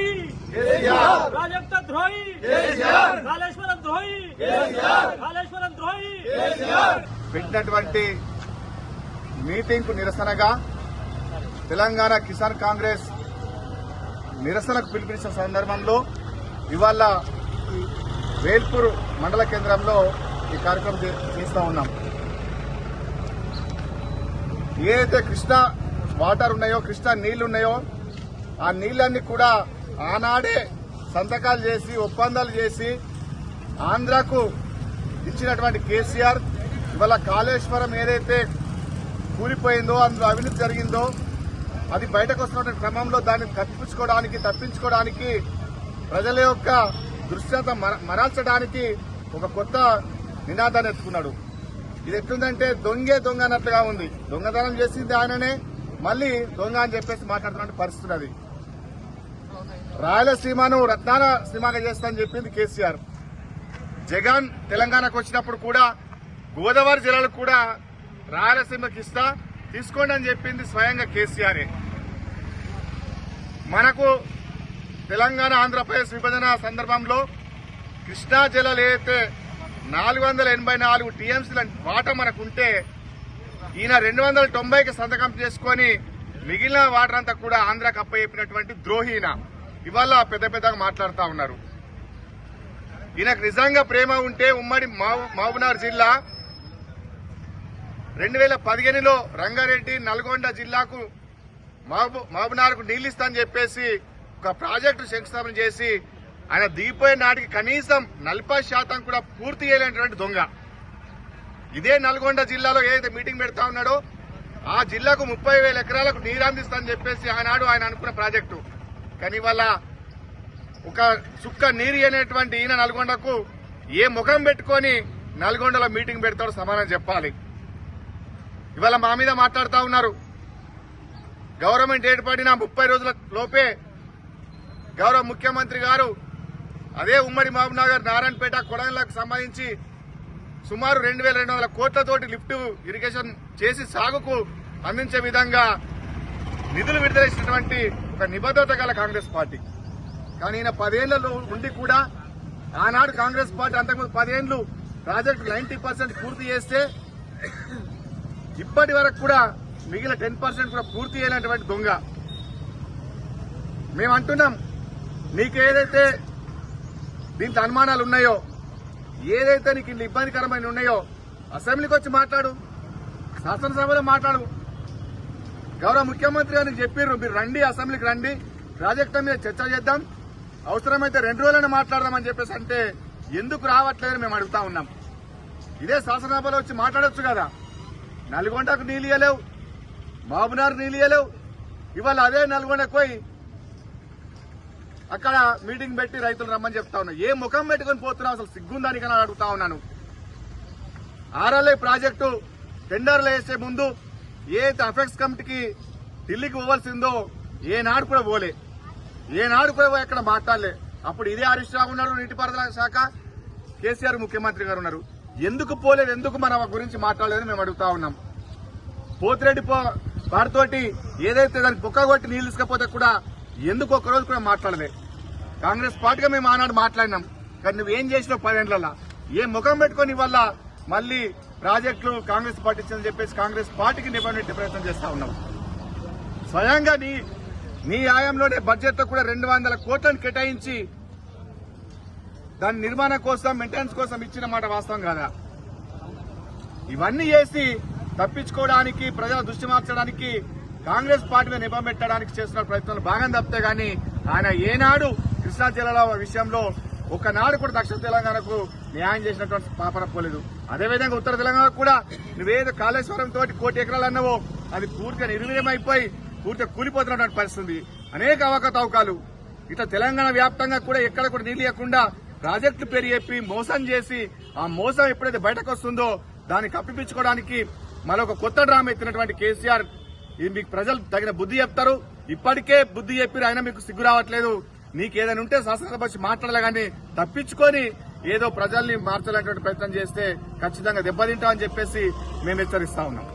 ద్రోహి ప్రాజెక్టు ద్రోహి కాళేశ్వరం ద్రోహి కాళేశ్వరం ద్రోహి పెట్టినటువంటి మీటింగ్ కు నిరసనగా తెలంగాణ కిసాన్ కాంగ్రెస్ నిరసనకు పిలుపునిచ్చిన సందర్భంలో ఇవాళ వేల్పూర్ మండల కేంద్రంలో ఈ కార్యక్రమం చేస్తూ ఉన్నాం. ఏదైతే కృష్ణా వాటర్ ఉన్నాయో, కృష్ణా నీళ్లు ఉన్నాయో, ఆ నీళ్లన్నీ కూడా ఆనాడే సంతకాలు చేసి ఒప్పందాలు చేసి ఆంధ్రాకు ఇచ్చినటువంటి కేసీఆర్ ఇవాళ కాళేశ్వరం ఏదైతే కూలిపోయిందో, అందులో అవినీతి జరిగిందో అది బయటకు వస్తున్న క్రమంలో దాన్ని తప్పించుకోవడానికి ప్రజల యొక్క దృష్టి మరల్చడానికి ఒక కొత్త నినాదాన్ని ఎత్తుకున్నాడు. ఇది ఎట్లుందంటే దొంగే దొంగ అన్నట్లుగా ఉంది. దొంగతనం చేసింది ఆయననే, మళ్లీ దొంగ అని చెప్పేసి మాట్లాడుతున్న పరిస్థితి. అది రాయలసీమను రత్నాల సీమగా చేస్తానని చెప్పింది కేసీఆర్. జగన్ తెలంగాణకు వచ్చినప్పుడు కూడా గోదావరి జిల్లాలకు కూడా రాయలసీమకి తీసుకోండి అని చెప్పింది స్వయంగా కేసీఆరే. మనకు తెలంగాణ ఆంధ్రప్రదేశ్ విభజన సందర్భంలో కృష్ణా జిల్లాలో ఏదైతే 484 టీఎంసీల వాటా మనకుంటే ఈయన 290కి సంతకం చేసుకుని మిగిలిన వాటర్ అంతా కూడా ఆంధ్రాకి అప్పచెప్పినటువంటి ద్రోహీన ఇవాళ పెద్దగా మాట్లాడుతూ ఉన్నారు. ఈయనకు నిజంగా ప్రేమ ఉంటే ఉమ్మడి మహబూబ్నగర్ జిల్లా 2015లో రంగారెడ్డి నల్గొండ జిల్లాకు మహబూబ్నగర్కు నీళ్లు ఇస్తానని చెప్పేసి ఒక ప్రాజెక్టు శంకుస్థాపన చేసి ఆయన దిగిపోయే నాటికి కనీసం 40% కూడా పూర్తి చేయలేనటువంటి దొంగ. ఇదే నల్గొండ జిల్లాలో ఏదైతే మీటింగ్ పెడతా ఉన్నాడో ఆ జిల్లాకు 30,000 ఎకరాలకు నీరు అందిస్తానని చెప్పేసి ఆనాడు ఆయన అనుకున్న ప్రాజెక్టు. కానీ ఇవాళ ఒక చుక్క నీరు అనేటువంటి ఈయన నల్గొండకు ఏ ముఖం పెట్టుకొని నల్గొండలో మీటింగ్ పెడతాడో సమాధానం చెప్పాలి. ఇవాళ మా మీద మాట్లాడుతూ ఉన్నారు. గవర్నమెంట్ ఏర్పడిన 30 రోజుల లోపే గౌరవ ముఖ్యమంత్రి గారు అదే ఉమ్మడి మహబూబ్నగర్, నారాయణపేట, కొడంగల్లకు సంబంధించి సుమారు 2,200 కోట్లతోటి లిఫ్ట్ ఇరిగేషన్ చేసి సాగుకు అందించే విధంగా నిధులు విడుదల చేసినటువంటి ఒక నిబద్ధత గల కాంగ్రెస్ పార్టీ. కానీ ఈయన 10 ఏళ్లలో ఉండి కూడా ఆనాడు కాంగ్రెస్ పార్టీ అంతకుముందు 10 ఏళ్లు ప్రాజెక్టు 90% పూర్తి చేస్తే ఇప్పటి వరకు కూడా మిగిలిన 10% కూడా పూర్తి చేయనటువంటి దొంగ. మేము అంటున్నాం, నీకు ఏదైతే దీంట్లో అనుమానాలు ఉన్నాయో, ఏదైతే నీకు ఇంట్లో ఇబ్బందికరమైన ఉన్నాయో అసెంబ్లీకి వచ్చి మాట్లాడు, శాసనసభలో మాట్లాడు. గౌరవ ముఖ్యమంత్రి గారికి చెప్పారు, మీరు రండి, అసెంబ్లీకి రండి, ప్రాజెక్టు మీద చర్చ చేద్దాం, అవసరమైతే 2 రోజులైనా మాట్లాడదామని చెప్పేసి అంటే ఎందుకు రావట్లేదని మేము అడుగుతా ఉన్నాం. ఇదే శాసనసభలో వచ్చి మాట్లాడొచ్చు కదా. నల్గొండకు నీళ్ళు ఇవ్వలేవు, మహబూబ్నగర్ నీళ్ళు ఇవ్వలేవు. ఇవాళ అదే నల్గొండకు పోయి అక్కడ మీటింగ్ పెట్టి రైతులు రమ్మని చెప్తా ఉన్నా. ఏ ముఖం పెట్టుకుని పోతున్నావు, అసలు సిగ్గుందానికని అడుగుతా ఉన్నాను. ఆర్ఎల్ఐ ప్రాజెక్టు టెండర్లు వేసే ముందు ఏదైతే అఫెక్స్ కమిటీకి ఢిల్లీకి పోవాల్సిందో ఏనాడు కూడా పోయి ఎక్కడ మాట్లాడలే. అప్పుడు ఇదే హరీష్ రావు ఉన్నారు, నీటిపారుదల శాఖ, కేసీఆర్ ముఖ్యమంత్రి గారు ఉన్నారు. ఎందుకు పోలేదు, ఎందుకు మన గురించి మాట్లాడలేదని మేము అడుగుతా ఉన్నాం. పోతిరెడ్డి వారితోటి ఏదైతే దానికి బుక్క కొట్టి నీళ్లు తీసుకపోతే కూడా ఎందుకు ఒక్కరోజు కూడా మాట్లాడలే. కాంగ్రెస్ పార్టీగా మేము ఆనాడు మాట్లాడినాం. కానీ నువ్వేం చేసినావు 10 ఏళ్లలో? ఏ ముఖం పెట్టుకుని వల్ల మళ్లీ ప్రాజెక్టులు కాంగ్రెస్ పార్టీ ఇచ్చిందని చెప్పేసి కాంగ్రెస్ పార్టీకి నిబంధన ప్రయత్నం చేస్తా ఉన్నాం. స్వయంగా నీ ఆయంలోనే బడ్జెట్ లో కూడా 200 కోట్లను కేటాయించి దాని నిర్మాణం కోసం, మెయింటెనెన్స్ కోసం ఇచ్చిన మాట వాస్తవం కాదా? ఇవన్నీ చేసి తప్పించుకోవడానికి, ప్రజల దృష్టి మార్చడానికి, కాంగ్రెస్ పార్టీ మీద నిబంధన పెట్టడానికి చేస్తున్న ప్రయత్నాలు బాగా తప్పితే గానీ ఆయన ఏనాడు కృష్ణా జిల్లాల విషయంలో ఒకనాడు కూడా దక్షిణ తెలంగాణకు న్యాయం చేసినటువంటి పాపన పోలేదు. అదేవిధంగా ఉత్తర తెలంగాణ కూడా నువ్వేదో కాళేశ్వరం తోటి 1 కోటి ఎకరాలు అన్నావో అది పూర్తిగా నిర్వీర్యమైపోయి పూర్తిగా కూలిపోతున్నటువంటి పరిస్థితి. అనేక అవకతవకాలు ఇట్లా తెలంగాణ వ్యాప్తంగా కూడా ఎక్కడ కూడా నీళ్లు ఇవ్వకుండా ప్రాజెక్టులు పేరు చెప్పి మోసం చేసి, ఆ మోసం ఎప్పుడైతే బయటకు వస్తుందో దాన్ని కప్పిపించుకోవడానికి మరొక కొత్త డ్రామా ఎత్తినటువంటి కేసీఆర్, ఇది మీకు ప్రజలు తగిన బుద్ధి చెప్తారు. ఇప్పటికే బుద్ధి చెప్పి అయినా మీకు సిగ్గు రావట్లేదు. నీకేదైనా ఉంటే శాసనసభ వచ్చి మాట్లాడలే కానీ తప్పించుకొని ఏదో ప్రజల్ని మార్చాలనేటువంటి ప్రయత్నం చేస్తే ఖచ్చితంగా దెబ్బతింటామని చెప్పేసి మేము హెచ్చరిస్తా ఉన్నాం.